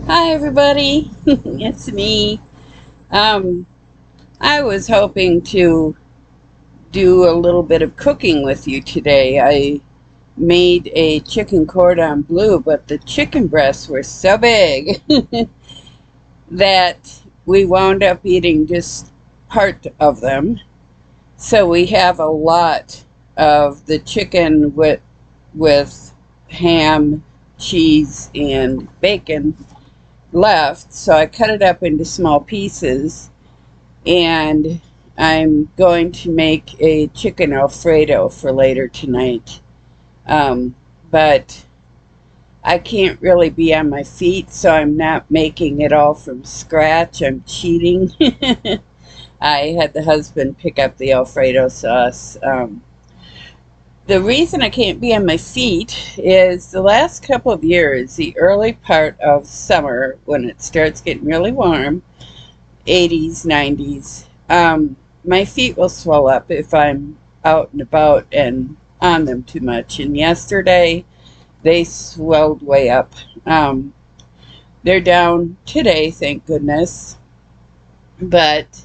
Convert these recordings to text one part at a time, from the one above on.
Hi, everybody. It's me. Um, I was hoping to do a little bit of cooking with you today. I made a chicken cordon bleu, but the chicken breasts were so big that we wound up eating just part of them. So we have a lot of the chicken with ham, cheese, and bacon left. So I cut it up into small pieces and I'm going to make a chicken Alfredo for later tonight. Um, but I can't really be on my feet, so I'm not making it all from scratch. I'm cheating. I had the husband pick up the Alfredo sauce. The reason I can't be on my feet is the last couple of years, the early part of summer, when it starts getting really warm, 80s, 90s. My feet will swell up if I'm out and about and on them too much. And yesterday, they swelled way up. Um, they're down today, thank goodness. But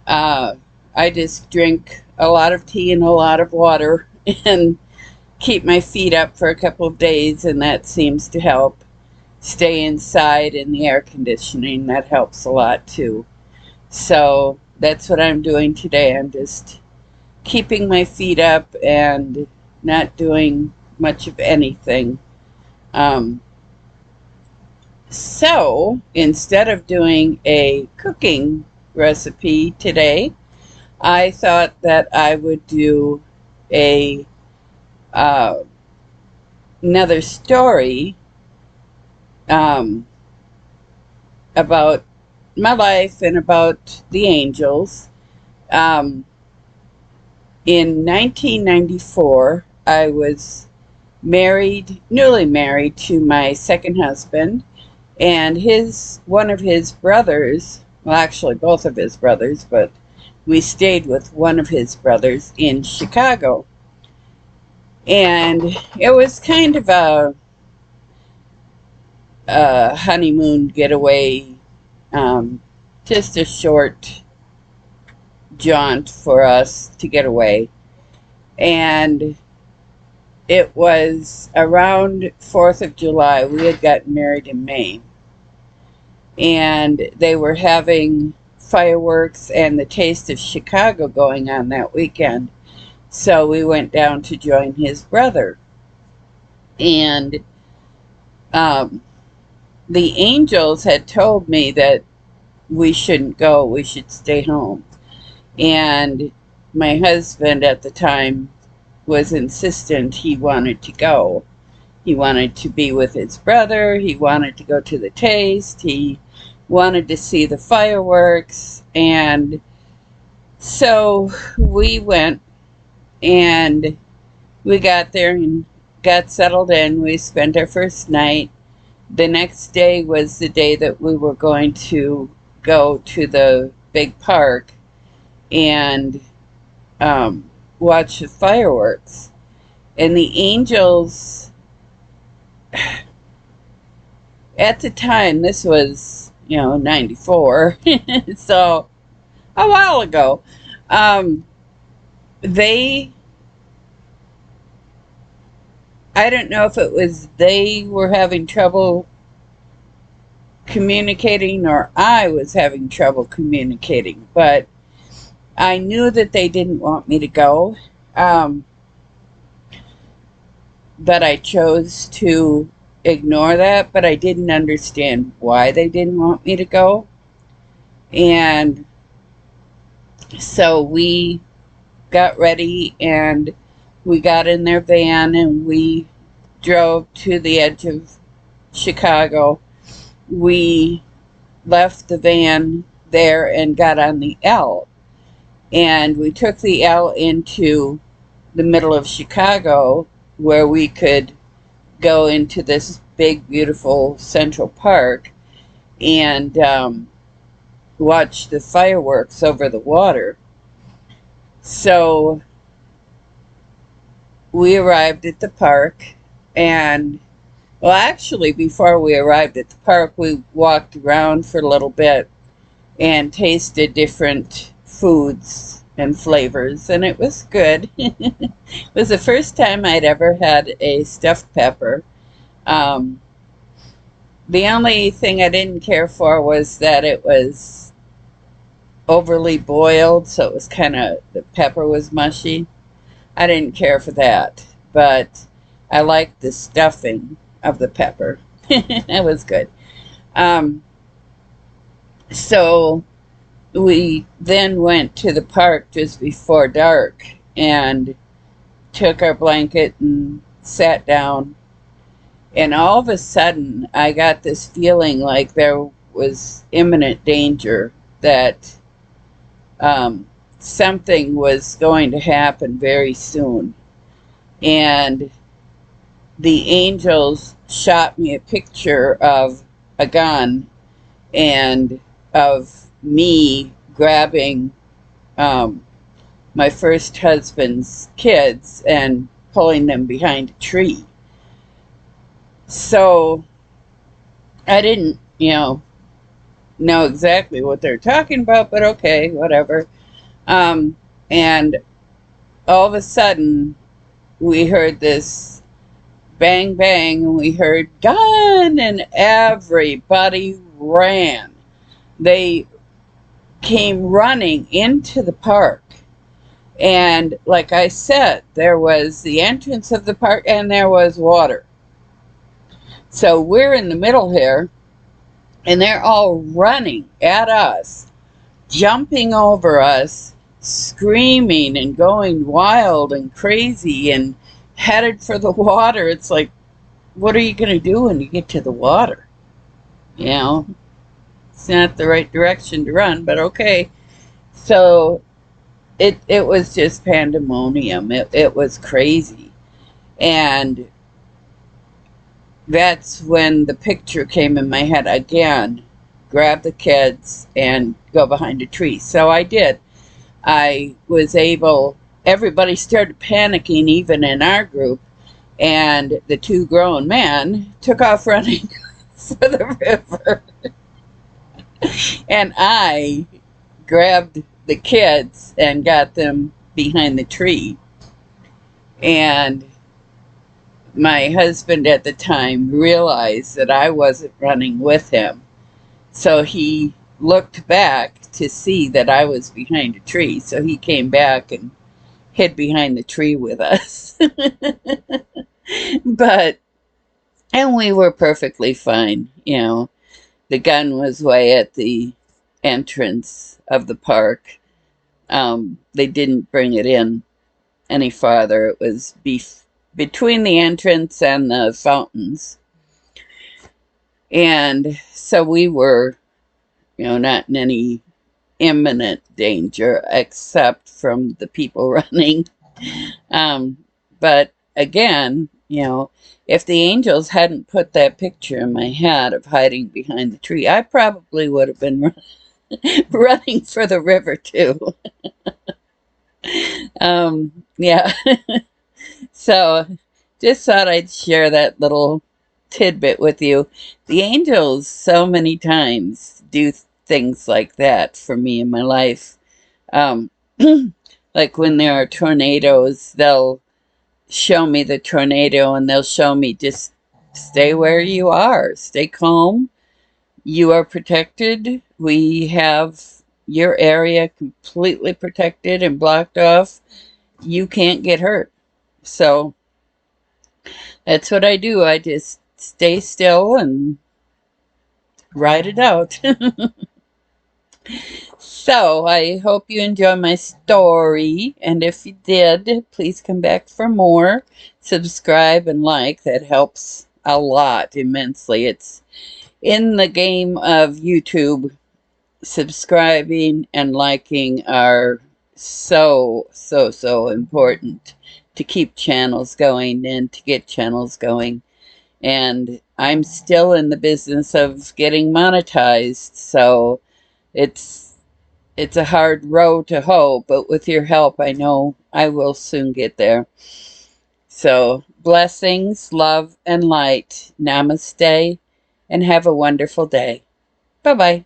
uh, I just drink a lot of tea and a lot of water and keep my feet up for a couple of days, and that seems to help. Stay inside in the air conditioning, that helps a lot too. So that's what I'm doing today. I'm just keeping my feet up and not doing much of anything. Um, so instead of doing a cooking recipe today, I thought that I would do a uh, another story um, about my life and about the angels. Um, in 1994, I was newly married to my second husband, and one of his brothers, well, actually both of his brothers, but we stayed with one of his brothers in Chicago. And it was kind of a honeymoon getaway, um, just a short jaunt for us to get away. And it was around 4th of July. We had gotten married in May. And they were having fireworks and the Taste of Chicago going on that weekend. So we went down to join his brother. And um, the angels had told me that we shouldn't go, we should stay home. And my husband at the time was insistent he wanted to go. He wanted to be with his brother. He wanted to go to the taste. He wanted to see the fireworks. And so we went and we got there and got settled in. We spent our first night. The next day was the day that we were going to go to the big park and um, watch the fireworks. And the angels, at the time, this was, 94, so a while ago, um, they, I don't know if it was they were having trouble communicating or I was having trouble communicating, but I knew that they didn't want me to go. Um, but I chose to ignore that, but I didn't understand why they didn't want me to go. And so we got ready and we got in their van and we drove to the edge of Chicago. We left the van there and got on the L. And we took the L into the middle of Chicago where we could go into this big, beautiful Central Park and watch the fireworks over the water. So we arrived at the park, and Well, actually, before we arrived at the park, we walked around for a little bit and tasted different foods and flavors, and it was good. It was the first time I'd ever had a stuffed pepper. Um, the only thing I didn't care for was that it was overly boiled, so it was kind of, the pepper was mushy. I didn't care for that, but I liked the stuffing of the pepper. It was good. Um, so we then went to the park just before dark and took our blanket and sat down. And all of a sudden, I got this feeling like there was imminent danger, that something was going to happen very soon. And the angels shot me a picture of a gun and of me grabbing my first husband's kids and pulling them behind a tree. So I didn't, know exactly what they're talking about, but okay, whatever. And all of a sudden, we heard this bang bang, and we heard gun, and everybody ran. They came running into the park. And like I said, there was the entrance of the park and there was water. So we're in the middle here, and they're all running at us, jumping over us, screaming and going wild and crazy and headed for the water. It's like, what are you going to do when you get to the water? It's not the right direction to run, but okay. So it was just pandemonium. It was crazy. And that's when the picture came in my head again: grab the kids and go behind a tree. So I did. I was able, everybody started panicking, even in our group, and the two grown men took off running for the river. And I grabbed the kids and got them behind the tree. And my husband at the time realized that I wasn't running with him. So he looked back to see that I was behind a tree. So he came back and hid behind the tree with us. But, and we were perfectly fine. The gun was way at the entrance of the park. They didn't bring it in any farther. It was between the entrance and the fountains. And so we were, not in any imminent danger except from the people running. But again, if the angels hadn't put that picture in my head of hiding behind the tree, I probably would have been running for the river too. Yeah. So just thought I'd share that little tidbit with you. The angels so many times do things like that for me in my life. Like when there are tornadoes, they'll show me the tornado and they'll show me, just stay where you are, stay calm. You are protected. We have your area completely protected and blocked off. You can't get hurt. So that's what I do. I just stay still and ride it out. So I hope you enjoy my story. And if you did, please come back for more. Subscribe and like. That helps a lot immensely. It's in the game of YouTube. Subscribing and liking are so important to keep channels going and to get channels going. And I'm still in the business of getting monetized, so it's a hard row to hoe, but with your help I know I will soon get there. So, blessings, love, and light. Namaste, and have a wonderful day. Bye bye.